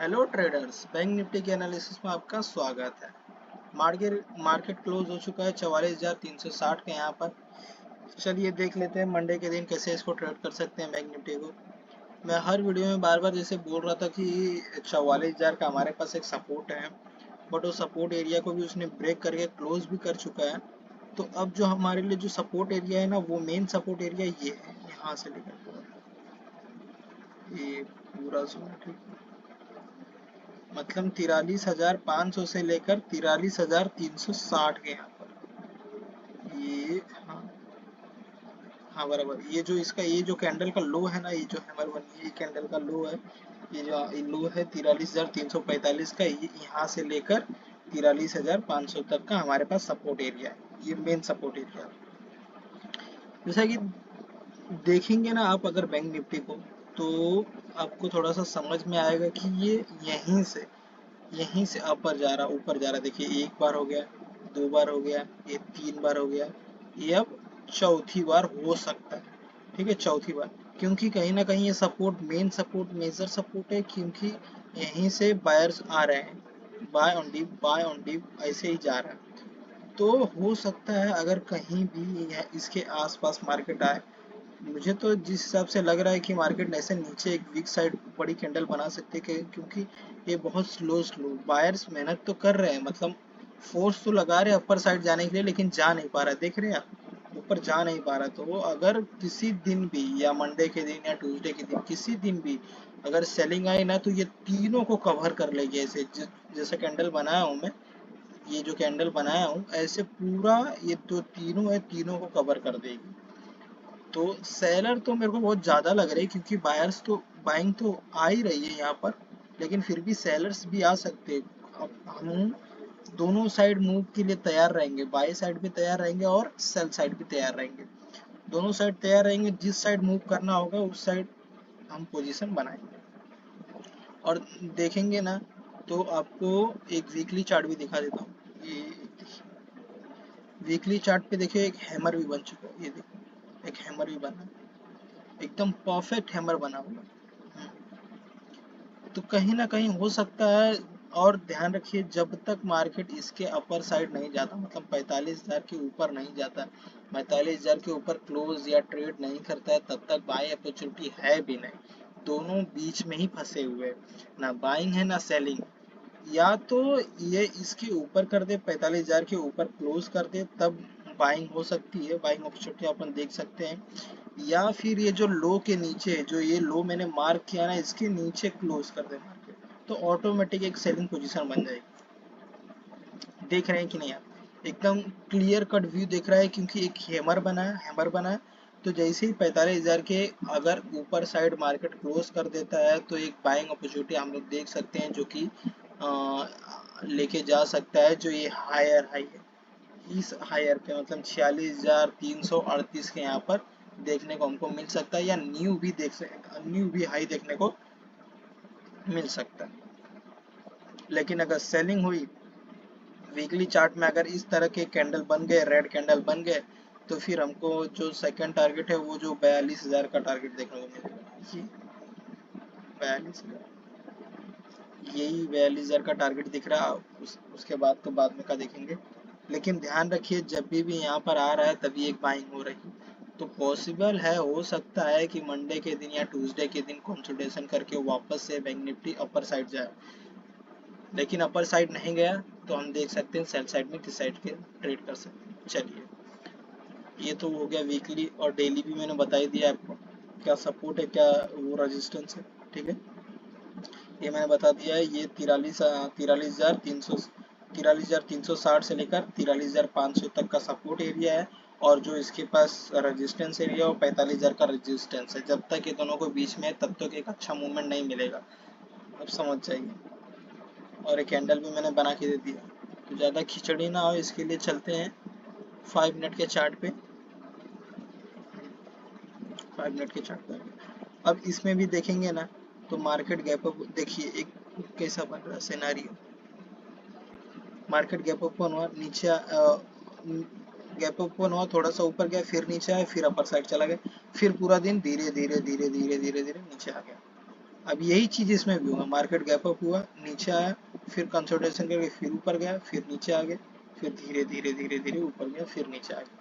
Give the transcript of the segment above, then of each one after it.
Hello traders, bank Nifty के analysis में आपका स्वागत है। मार्केट क्लोज हो चुका है 44,360 के यहाँ पर। चलिए देख लेते हैं मंडे के दिन कैसे इसको ट्रेड कर सकते हैं बैंक निफ्टी को। मैं हर वीडियो में बार बार जैसे बोल रहा था कि 44,000 का हमारे पास एक सपोर्ट है, बट वो सपोर्ट एरिया को भी उसने ब्रेक करके क्लोज भी कर चुका है। तो अब जो हमारे लिए जो सपोर्ट एरिया है ना, वो मेन सपोर्ट एरिया ये है, यहाँ से लेकर ये पूरा जोन, ठीक है। मतलब 43,500 से लेकर 43,360 के यहाँ पर ये। हाँ, हाँ बराबर। ये जो इसका ये जो कैंडल का लो है ना, ये जो हैमर बनी है, ये कैंडल का लो है। ये जो लो है 43,345 का, ये यहाँ से लेकर 43,500 तक का हमारे पास सपोर्ट एरिया है। ये मेन सपोर्ट एरिया है। जैसा कि देखेंगे ना आप अगर बैंक निफ्टी को, तो आपको थोड़ा सा समझ में आएगा कि ये यहीं से ऊपर जा रहा, ऊपर जा रहा। देखिए, एक बार हो गया, दो बार हो गया, ये तीन बार हो गया, ये अब चौथी बार हो सकता है। ठीक है, चौथी बार। क्योंकि कहीं ना कहीं ये support, main support, major support है, क्योंकि यहीं से बायर्स आ रहे हैं, buy on dip, buy on dip, ऐसे ही जा रहा है। तो हो सकता है अगर कहीं भी इसके आसपास मार्केट आए, मुझे तो जिस हिसाब से लग रहा है कि मार्केट ऐसे नीचे एक वीक साइड बड़ी कैंडल बना सकते हैं, क्योंकि ये बहुत स्लो बायर्स मेहनत तो कर रहे हैं, मतलब फोर्स तो लगा रहे हैं अपर साइड जाने के लिए, लेकिन जा नहीं पा रहा। देख रहे हैं आप, ऊपर जा नहीं पा रहा। तो वो अगर किसी दिन भी, या मंडे के दिन या ट्यूसडे के दिन, किसी दिन भी अगर सेलिंग आई ना, तो ये तीनों को कवर कर लेगी। ऐसे जैसे कैंडल बनाया हूँ मैं, ये जो कैंडल बनाया हूँ, ऐसे पूरा ये जो तीनों है, तीनों को कवर कर देगी। तो सेलर तो मेरे को बहुत ज़्यादा लग रही है, क्योंकि बायर्स तो, बाइंग तो आ ही रही है यहाँ पर, लेकिन फिर भी सेलर्स भी आ सकते हैं। अब हम दोनों साइड मूव के लिए तैयार रहेंगे, बाय साइड भी तैयार रहेंगे और सेल साइड भी तैयार रहेंगे। दोनों साइड तैयार रहेंगे, जिस साइड मूव करना होगा उस साइड हम पोजीशन बनाएंगे। और देखेंगे ना, तो आपको एक वीकली चार्ट भी दिखा देता हूँ। ये वीकली चार्ट पे देखिए, एक हैमर भी बन चुका है। ये देखो, एक हैमर भी बना, एकदम परफेक्ट हैमर बना हुआ। तो कहीं ना कहीं हो सकता है। और ध्यान रखिए, जब तक मार्केट इसके अपर साइड नहीं जाता, मतलब 45,000 के ऊपर नहीं जाता, 45,000 के ऊपर क्लोज या ट्रेड नहीं करता है, तब तक बाय अपॉर्चुनिटी है भी नहीं। दोनों बीच में ही फंसे हुए हैं, ना बाइंग है ना सेलिंग। या तो ये इसके ऊपर कर दे, 45,000 के ऊपर क्लोज कर दे, तब बाइंग हो सकती है, बाइंग अपॉर्चुनिटी अपन देख सकते हैं। या फिर ये जो लो के नीचे, जो ये लो मैंने मार्क किया ना, इसके नीचे क्लोज कर दे मार्केट, तो ऑटोमेटिक एक सेलिंग पोजीशन बन जाएगी। देख रहे हैं कि नहीं आप, एकदम क्लियर कट व्यू दिख रहा है, क्योंकि एक हैमर बना है। तो जैसे ही 45,000 के अगर ऊपर साइड मार्केट क्लोज कर देता है, तो एक बाइंग अपॉर्चुनिटी हम लोग देख सकते हैं, जो कि लेके जा सकता है। जो ये हायर हाई है, इस हायर पे, मतलब 46,338 के यहाँ पर देखने को हमको मिल सकता है, या न्यू भी न्यू भी हाई देखने को मिल सकता है। लेकिन अगर सेलिंग हुई वीकली चार्ट में, अगर इस तरह के कैंडल बन गए, रेड कैंडल बन गए, तो फिर हमको जो सेकंड टारगेट है, वो जो 42,000 का टारगेट देखने को मिलेगा। ये 42,000, यही 42,000 का टारगेट दिख रहा है। उसके बाद तो बाद में का देखेंगे। लेकिन ध्यान रखिए, जब भी यहाँ पर आ रहा है, तभी एक बाइंग हो रही है। तो पॉसिबल है, हो सकता है कि मंडे के दिन या ट्यूसडे के दिन कंसोलिडेशन करके वापस से बैंक निफ्टी अपर साइड जाए। लेकिन अपर साइड नहीं गया, तो हम देख सकते हैं सेल साइड में किस साइड के ट्रेड कर सकते हैं। चलिए, ये तो हो गया वीकली। और डेली भी मैंने बता ही दिया आपको, क्या सपोर्ट है, क्या वो रेजिस्टेंस है। ठीक है, ये मैंने बता दिया है। ये 43,360 से लेकर 43,500 तक का सपोर्ट एरिया है। और जो इसके पास रेजिस्टेंस एरिया, वो 45,000 का रेजिस्टेंस है। जब तक ये दोनों को बीच में है, तब तक एक अच्छा मूवमेंट नहीं मिलेगा। अब समझ जाइए। और एक कैंडल भी मैंने बना के दे दिया, तो ज़्यादा खिचड़ी ना हो, इसके लिए चलते हैं 5 मिनट के चार्ट पे। 5 मिनट के चार्ट पे अब इसमें भी देखेंगे ना, तो मार्केट गैप अप देखिए एक कैसा बन रहा है सिनेरियो। मार्केट गैप अप हुआ, नीचे गैप अप हुआ, थोड़ा सा ऊपर गया, फिर नीचे आया, फिर अपर साइड चला गया, फिर पूरा दिन धीरे धीरे धीरे धीरे धीरे धीरे नीचे आ गया। अब यही चीज इसमें भी होगा, मार्केट गैप अप हुआ, नीचे आया, फिर कंसोलिडेशन करके फिर ऊपर गया, फिर नीचे आ गया, फिर धीरे धीरे धीरे धीरे ऊपर गया, फिर नीचे आ गया।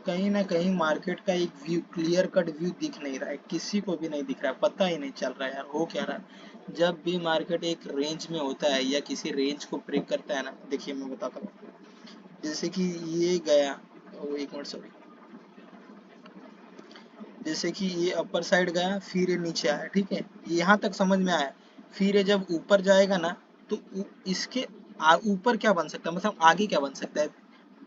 कहीं ना कहीं मार्केट का एक व्यू, क्लियर कट व्यू दिख नहीं रहा है, किसी को भी नहीं दिख रहा है, पता ही नहीं चल रहा है यार हो क्या रहा है। जब भी मार्केट एक रेंज में होता है या किसी रेंज को ब्रेक करता है ना, देखिए मैं बताता हूँ, जैसे कि ये गया, एक मिनट सॉरी, जैसे कि ये अपर साइड गया, फिर ये नीचे आया, ठीक है, यहाँ तक समझ में आया। फिर ये जब ऊपर जाएगा ना, तो इसके ऊपर क्या बन सकता है, मतलब आगे क्या बन सकता है,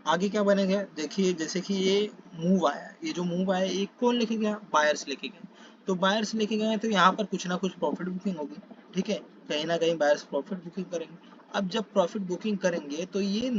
आगे क्या बनेगा, देखिए जैसे कि ये मूव आया, ये जो मूव आया ये कौन लेके गया, बायर्स लेके गए, तो बायर्स लेके गए तो यहाँ पर कुछ ना कुछ प्रॉफिट बुकिंग होगी, ठीक है, कहीं ना कहीं बायर्स प्रॉफिट बुकिंग करेंगे। अब जब प्रॉफिट बुकिंग करेंगे तो ये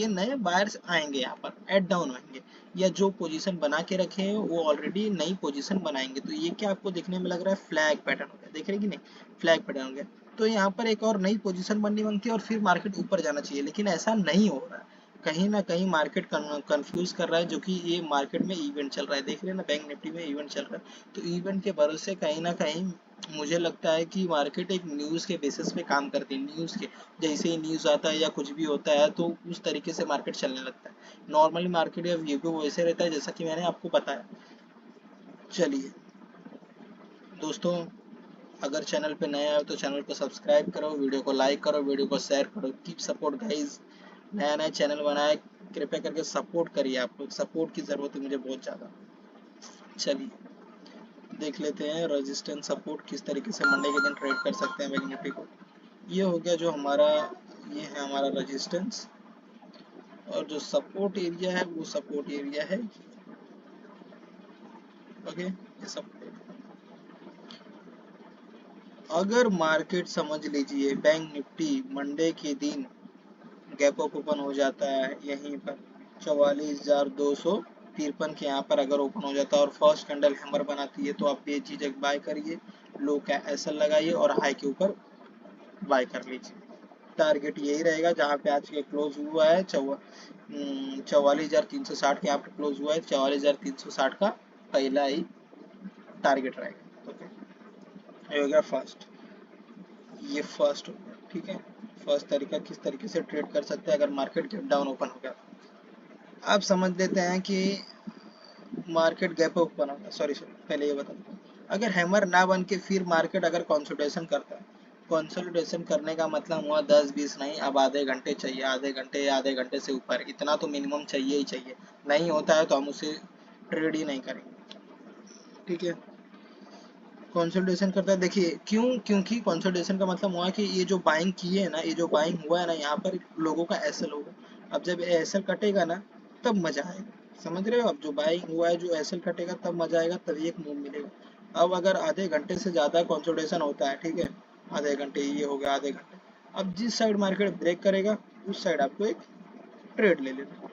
नए बायर्स आएंगे, यहाँ पर एड डाउन होंगे, या जो पोजीशन बना के रखे हैं वो ऑलरेडी नई पोजीशन बनाएंगे। तो ये क्या आपको देखने में लग रहा है, फ्लैग पैटर्न हो गया, देख रहे कि नहीं, फ्लैग पैटर्न हो गया। तो यहाँ पर एक और नई पोजीशन बननी बनती है और फिर मार्केट ऊपर जाना चाहिए, लेकिन ऐसा नहीं हो रहा है। कहीं ना कहीं मार्केट कंफ्यूज कर रहा है, जो कि ये मार्केट में इवेंट चल रहा है, देख रहे हैं ना, बैंक निफ्टी में इवेंट चल रहा है, तो इवेंट के भरोसे कहीं ना कहीं मुझे लगता है कि मार्केट एक न्यूज़ के बेसिस पे काम करती है, न्यूज़ के जैसे ही न्यूज़ आता है या कुछ भी होता है तो उस तरीके से मार्केट चलने लगता है। नॉर्मली मार्केट या व्यू पे वैसे रहता है जैसा कि मैंने आपको बताया। चलिए दोस्तों, अगर चैनल पे नए आए तो चैनल को सब्सक्राइब करो, वीडियो को लाइक करो, वीडियो को शेयर करो, कीप सपोर्ट गाइज। नया नया चैनल बनाए, कृपया करके सपोर्ट करिए, आप लोग सपोर्ट की ज़रूरत है मुझे बहुत ज़्यादा। चलिए देख लेते हैं रेजिस्टेंस सपोर्ट किस तरीके से मंडे के दिन ट्रेड कर सकते हैं बैंक निफ्टी को। ये हो गया जो हमारा, ये है हमारा रेजिस्टेंस, और जो सपोर्ट एरिया है वो सपोर्ट एरिया है, ओके, ये सपोर्ट। अगर मार्केट समझ लीजिए बैंक निफ्टी मंडे के दिन गैप अप ओपन हो जाता है यहीं पर 44,253 के यहाँ पर अगर ओपन हो जाता है और फर्स्ट कैंडल हैमर बनाती है, तो आप बेझिझक बाय करिए, लो का एसएल लगाइए और हाई के ऊपर बाय कर लीजिए। टारगेट यही रहेगा जहाँ पे आज के क्लोज हुआ है, 44,360 के यहाँ पे क्लोज हुआ है, 44,360 का पहला ही टारगेट रहेगा, ओके। ये हो गया फर्स्ट, ये फर्स्ट हो गया, ठीक है। फर्स्ट तरीका किस तरीके से ट्रेड कर सकते हैं अगर मार्केट गैप डाउन ओपन हो गया। आप समझ लेते हैं कि मार्केट गैप ओपन होगा, सॉरी सॉरी पहले ये बता दूं, अगर हैमर ना बन के फिर मार्केट अगर कंसोलिडेशन करता है, कंसोलिडेशन करने का मतलब हुआ 10-20 नहीं, अब आधे घंटे चाहिए, आधे घंटे या आधे घंटे से ऊपर, इतना तो मिनिमम चाहिए ही चाहिए, नहीं होता है तो हम उसे ट्रेड ही नहीं करेंगे, ठीक है। कंसोलिडेशन करता है, देखिए क्यों, क्योंकि कंसोलिडेशन का मतलब हुआ कि ये जो बाइंग किए है ना, ये जो बाइंग हुआ है ना, यहाँ पर लोगों का एसएल होगा। अब जब एसएल कटेगा ना तब मजा आएगा, समझ रहे हो, अब जो बाइंग हुआ है जो एसएल कटेगा तब मजा आएगा, तभी एक मूव मिलेगा। अब अगर आधे घंटे से ज़्यादा कंसोलिडेशन होता है, ठीक है, आधे घंटे, ये हो गया आधे घंटे, अब जिस साइड मार्केट ब्रेक करेगा उस साइड आपको एक ट्रेड ले लेना,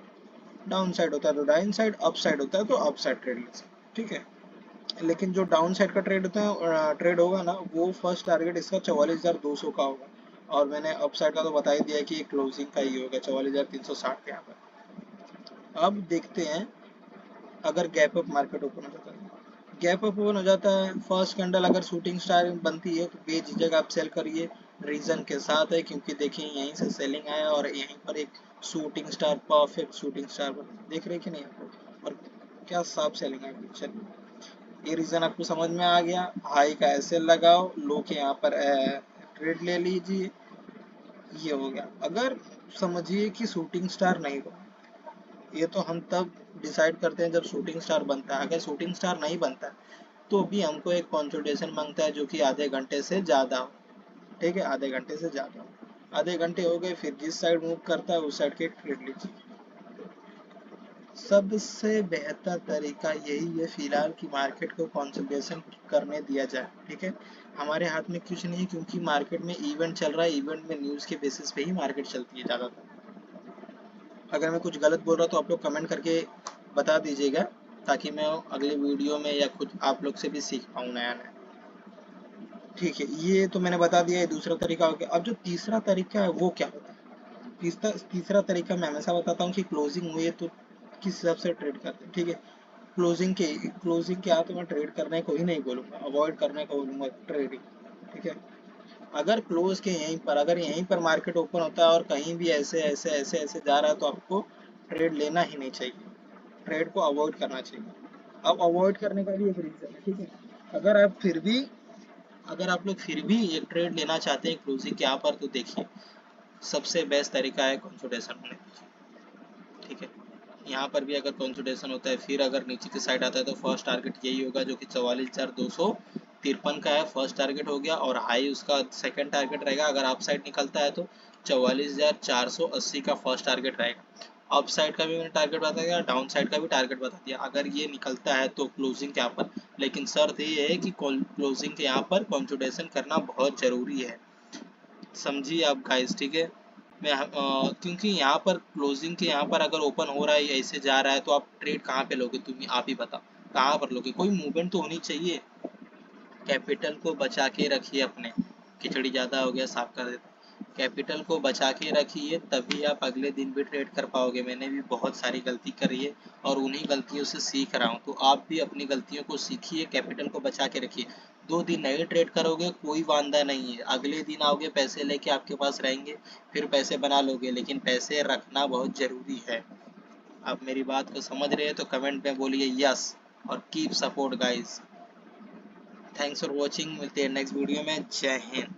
डाउन साइड होता है तो डाउन साइड, अप साइड होता है तो अप साइड ट्रेड ले सकते, ठीक है। लेकिन जो डाउन साइड का ट्रेड होता है, ट्रेड होगा ना, वो फर्स्ट टारगेट इसका 44,200 का होगा, और मैंने अप साइड का तो बता ही दिया कि क्लोजिंग का ही होगा 44,360 के यहाँ पर। अब देखते हैं अगर गैप अप मार्केट ओपन हो जाता है, गैप अप ओपन हो जाता है, फर्स्ट कैंडल अगर शूटिंग स्टार बनती है तो बेझिझक आप सेल करिए, रीजन के साथ है क्योंकि देखिए यहीं से सेलिंग आया और यहीं पर एक shooting star, perfect shooting star बना, देख रहे कि नहीं आप लोग, और क्या साफ सेलिंग आई। चलिए ये रीजन आपको समझ में आ गया, हाई का एसएल लगाओ, लो के यहाँ पर ट्रेड ले लीजिए, ये हो गया। अगर समझिए कि शूटिंग स्टार नहीं बना, ये तो हम तब डिसाइड करते हैं जब शूटिंग स्टार बनता है, अगर शूटिंग स्टार नहीं बनता तो भी हमको एक कंसोलिडेशन मांगता है जो कि आधे घंटे से ज़्यादा हो, ठीक है, आधे घंटे से ज़्यादा हो, आधे घंटे हो गए, फिर जिस साइड मूव करता है उस साइड के ट्रेड लीजिए। सबसे बेहतर तरीका यही है फिलहाल कि मार्केट को कंसोलिडेशन करने दिया जाए, ठीक है। हमारे हाथ में कुछ नहीं है क्योंकि मार्केट में इवेंट चल रहा है, इवेंट में न्यूज़ के बेसिस पे ही मार्केट चलती है ज़्यादातर। अगर मैं कुछ गलत बोल रहा तो आप लोग कमेंट करके बता दीजिएगा, ताकि मैं अगले वीडियो में या कुछ आप लोग से भी सीख पाऊँ नया नया, ठीक है। ये तो मैंने बता दिया, ये दूसरा तरीका हो गया। अब जो तीसरा तरीका है वो क्या होता है, तीसरा तरीका मैं हमेशा बताता हूँ कि क्लोजिंग हुई है तो किस हिसाब से ट्रेड करते हैं, ठीक है। क्लोजिंग के यहाँ तो मैं ट्रेड करने को ही नहीं बोलूंगा, अवॉइड करने को बोलूंगा ट्रेडिंग। ठीक है, अगर क्लोज के यहीं पर, अगर यहीं पर मार्केट ओपन होता है और कहीं भी ऐसे ऐसे ऐसे ऐसे जा रहा है तो आपको ट्रेड लेना ही नहीं चाहिए, ट्रेड को अवॉइड करना चाहिए। अब अवॉइड करने का भी एक रीजन है। ठीक है, अगर आप फिर भी अगर आप लोग फिर भी एक ट्रेड लेना चाहते हैं क्लोजिंग के यहाँ पर, तो देखिए सबसे बेस्ट तरीका है कंसोलिडेशन होने का। ठीक है, यहाँ पर भी अगर कंसोलिडेशन होता है, फिर अगर नीचे की साइड आता है तो फर्स्ट टारगेट यही होगा जो कि 44,253 का है, फर्स्ट टारगेट हो गया। और हाई उसका सेकंड टारगेट रहेगा, अगर अप साइड निकलता है तो 44,480 का फर्स्ट टारगेट रहेगा। अप साइड का भी मैंने टारगेट बता दिया, डाउन साइड का भी टारगेट बता दिया अगर ये निकलता है तो क्लोजिंग के यहाँ पर। लेकिन शर्त ये है कि क्लोजिंग के यहाँ पर कंसोलिडेशन करना बहुत जरूरी है, समझिए आप गाइस। ठीक है, क्योंकि यहाँ पर क्लोजिंग के यहाँ पर अगर ओपन हो रहा है ऐसे जा रहा है तो आप ट्रेड कहाँ पे लोगे, तुम आप ही बताओ कहाँ पर लोगे, कोई मूवमेंट तो होनी चाहिए। कैपिटल को बचा के रखिए अपने, खिचड़ी ज़्यादा हो गया साफ कर देता, कैपिटल को बचा के रखिए तभी आप अगले दिन भी ट्रेड कर पाओगे। मैंने भी बहुत सारी गलती करी है और उन्हीं गलतियों से सीख रहा हूँ, तो आप भी अपनी गलतियों को सीखिए, कैपिटल को बचा के रखिए। 2 दिन नहीं ट्रेड करोगे कोई वांदा नहीं है, अगले दिन आओगे पैसे लेके आपके पास रहेंगे, फिर पैसे बना लोगे, लेकिन पैसे रखना बहुत ज़रूरी है। आप मेरी बात को समझ रहे हैं तो कमेंट में बोलिए यस, और keep support guys. Thanks for watching, मिलते हैं नेक्स्ट वीडियो में। जय हिंद।